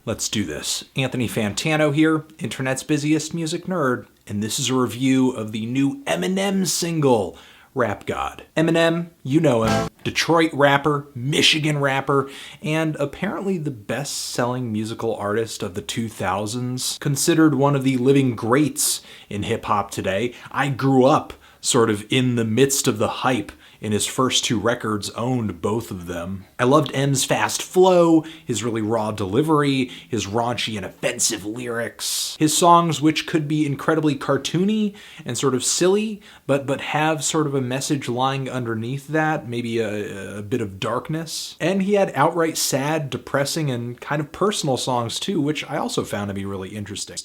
Let's do this. Anthony Fantano here, internet's busiest music nerd, and this is a review of the new Eminem single, Rap God. Eminem, you know him, Detroit rapper, Michigan rapper, and apparently the best-selling musical artist of the 2000s, considered one of the living greats in hip-hop today. I grew up sort of in the midst of the hype in his first two records, owned both of them. I loved M's fast flow, his really raw delivery, his raunchy and offensive lyrics, his songs which could be incredibly cartoony and sort of silly, but have sort of a message lying underneath that, maybe a bit of darkness. And he had outright sad, depressing, and kind of personal songs too, which I also found to be really interesting.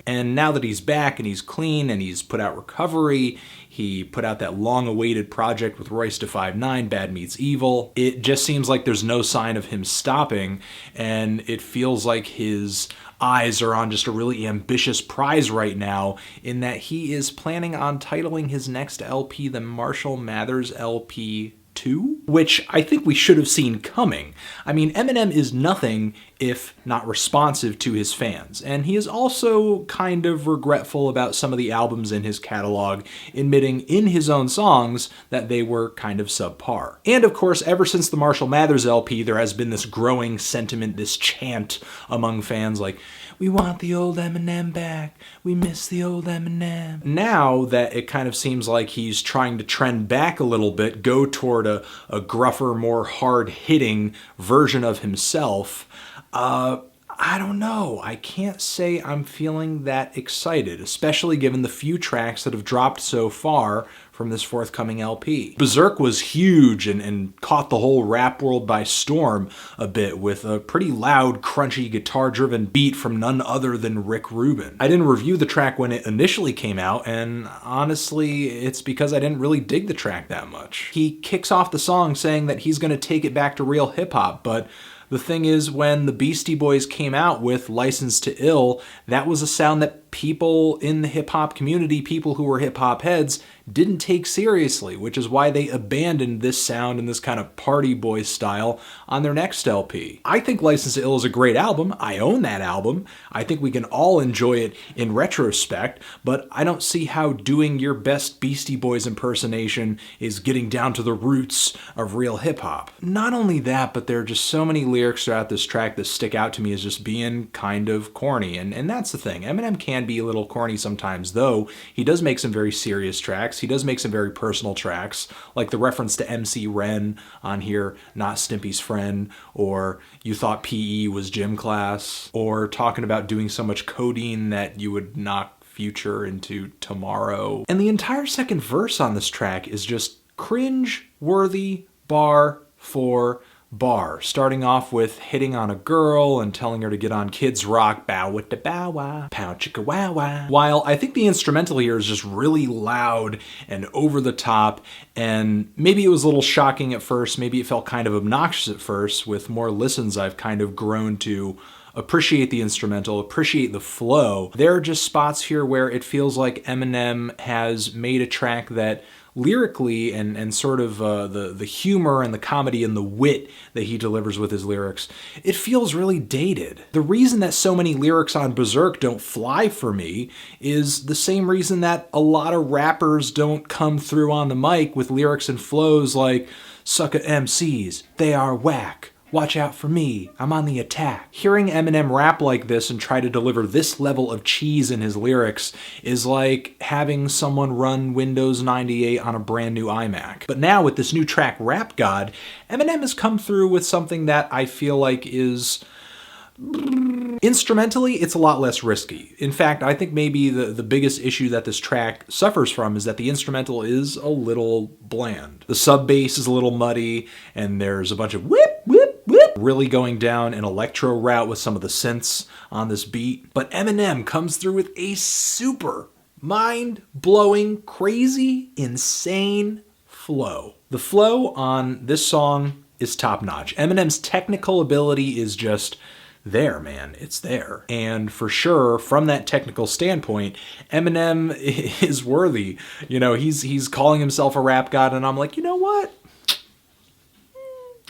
And now that he's back and he's clean and he's put out Recovery, he put out that long-awaited project with Royce da 5'9", Bad Meets Evil. It just seems like there's no sign of him stopping, and it feels like his eyes are on just a really ambitious prize right now, in that he is planning on titling his next LP the Marshall Mathers LP 2, which I think we should have seen coming. I mean, Eminem is nothing if not responsive to his fans, and he is also kind of regretful about some of the albums in his catalog, admitting in his own songs that they were kind of subpar. And of course, ever since the Marshall Mathers LP, there has been this growing sentiment, this chant among fans like, "We want the old Eminem back. We miss the old Eminem." Now that it kind of seems like he's trying to trend back a little bit, go toward a gruffer, more hard-hitting version of himself, I don't know. I can't say I'm feeling that excited, especially given the few tracks that have dropped so far from this forthcoming LP. Berserk was huge and caught the whole rap world by storm a bit, with a pretty loud, crunchy, guitar-driven beat from none other than Rick Rubin. I didn't review the track when it initially came out, and honestly, it's because I didn't really dig the track that much. He kicks off the song saying that he's going to take it back to real hip-hop, but the thing is, when the Beastie Boys came out with License to Ill, that was a sound that people in the hip-hop community, people who were hip-hop heads, didn't take seriously, which is why they abandoned this sound and this kind of party boy style on their next LP. I think License to Ill is a great album. I own that album. I think we can all enjoy it in retrospect, but I don't see how doing your best Beastie Boys impersonation is getting down to the roots of real hip-hop. Not only that, but there are just so many lyrics throughout this track that stick out to me as just being kind of corny, and that's the thing. Eminem can be a little corny sometimes, though he does make some very serious tracks. He does make some very personal tracks, like the reference to MC Ren on here, not Stimpy's friend, or you thought PE was gym class, or talking about doing so much codeine that you would knock Future into tomorrow. And the entire second verse on this track is just cringe-worthy bar for bar, starting off with hitting on a girl and telling her to get on Kids Rock, bow with the bow wow, pow chicka wow wow. While I think the instrumental here is just really loud and over the top, and maybe it was a little shocking at first, maybe it felt kind of obnoxious at first. With more listens, I've kind of grown to appreciate the instrumental, appreciate the flow. There are just spots here where it feels like Eminem has made a track that lyrically and sort of the humor and the comedy and the wit that he delivers with his lyrics, it feels really dated. The reason that so many lyrics on Berserk don't fly for me is the same reason that a lot of rappers don't come through on the mic with lyrics and flows like, "Sucker MCs, they are whack. Watch out for me, I'm on the attack." Hearing Eminem rap like this and try to deliver this level of cheese in his lyrics is like having someone run Windows 98 on a brand new iMac. But now with this new track, Rap God, Eminem has come through with something that I feel like is... instrumentally, it's a lot less risky. In fact, I think maybe the biggest issue that this track suffers from is that the instrumental is a little bland. The sub bass is a little muddy, and there's a bunch of whip, whip, whip, really going down an electro route with some of the synths on this beat. But Eminem comes through with a super mind-blowing, crazy, insane flow. The flow on this song is top-notch. Eminem's technical ability is just there, man. It's there. And for sure, from that technical standpoint, Eminem is worthy. You know, he's calling himself a rap god, and I'm like, you know what?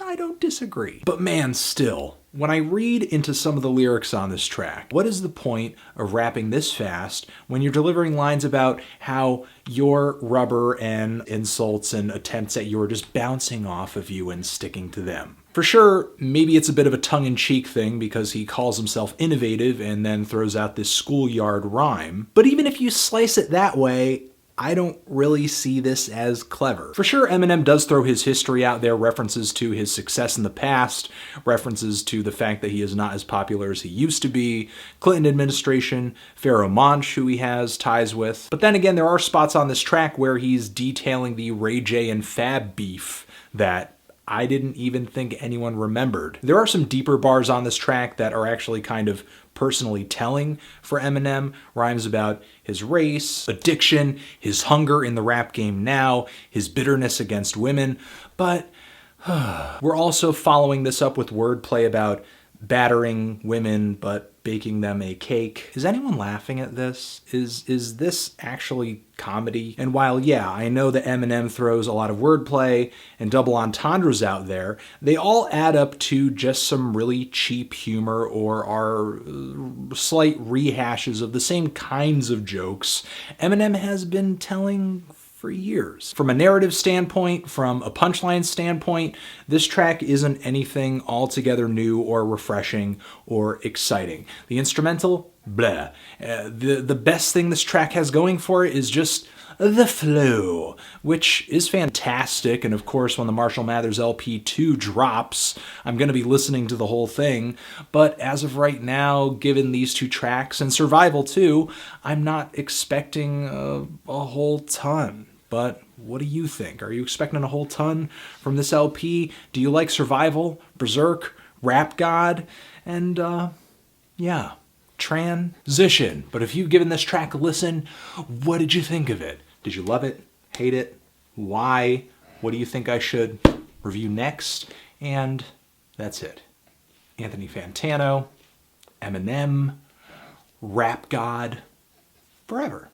I don't disagree. But man, still, when I read into some of the lyrics on this track, what is the point of rapping this fast when you're delivering lines about how your rubber and insults and attempts at you are just bouncing off of you and sticking to them? For sure, maybe it's a bit of a tongue-in-cheek thing because he calls himself innovative and then throws out this schoolyard rhyme. But even if you slice it that way, I don't really see this as clever. For sure, Eminem does throw his history out there, references to his success in the past, references to the fact that he is not as popular as he used to be, Clinton administration, Pharaoh Monch, who he has ties with. But then again, there are spots on this track where he's detailing the Ray J and Fab beef that I didn't even think anyone remembered. There are some deeper bars on this track that are actually kind of personally telling for Eminem. Rhymes about his race, addiction, his hunger in the rap game now, his bitterness against women. But we're also following this up with wordplay about battering women but baking them a cake. Is anyone laughing at this? Is this actually comedy? And while, yeah, I know that Eminem throws a lot of wordplay and double entendres out there, they all add up to just some really cheap humor or are slight rehashes of the same kinds of jokes Eminem has been telling for years. From a narrative standpoint, from a punchline standpoint, this track isn't anything altogether new or refreshing or exciting. The instrumental, blah. The best thing this track has going for it is just the flow, which is fantastic. And of course, when the Marshall Mathers LP 2 drops, I'm going to be listening to the whole thing. But as of right now, given these two tracks and Survival too, I'm not expecting a whole ton. But what do you think? Are you expecting a whole ton from this LP? Do you like Survival, Berserk, Rap God, and yeah, Transition? But if you've given this track a listen, what did you think of it? Did you love it? Hate it? Why? What do you think I should review next? And that's it. Anthony Fantano, Eminem, Rap God, forever.